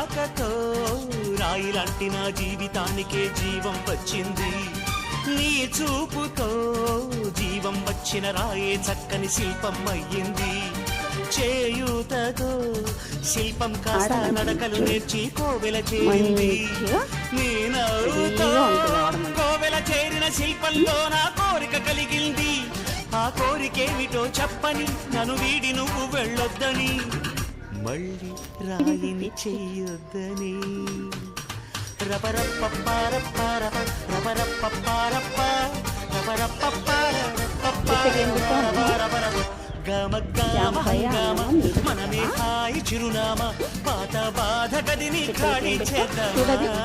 రాకతో రాయిలాంటి నా జీవితానికే జీవం వచ్చింది. నీ చూపుతో జీవం వచ్చిన రాయే చక్కని శిల్పం అయ్యింది. చేయూతతో శిల్పం కాస్త నడకలు నేర్చి కోవెల చేరింది. నీ నవ్వుతో కోవెల చేరిన శిల్పంలో నా కోరిక కలిగింది. ఆ కోరికేమిటో చెప్పని నన్ను వీడి నువ్వు వెళ్ళొద్దని, మళ్ళీ రాయిని చెయ్యొద్దని. రపరప్పపారప్పారప రపరప్పపారప్ప రపరప్పపారప గమ మనమే హాయి చిరునామా పాత బాధ గదిని ఖాళీ చేద్దామా.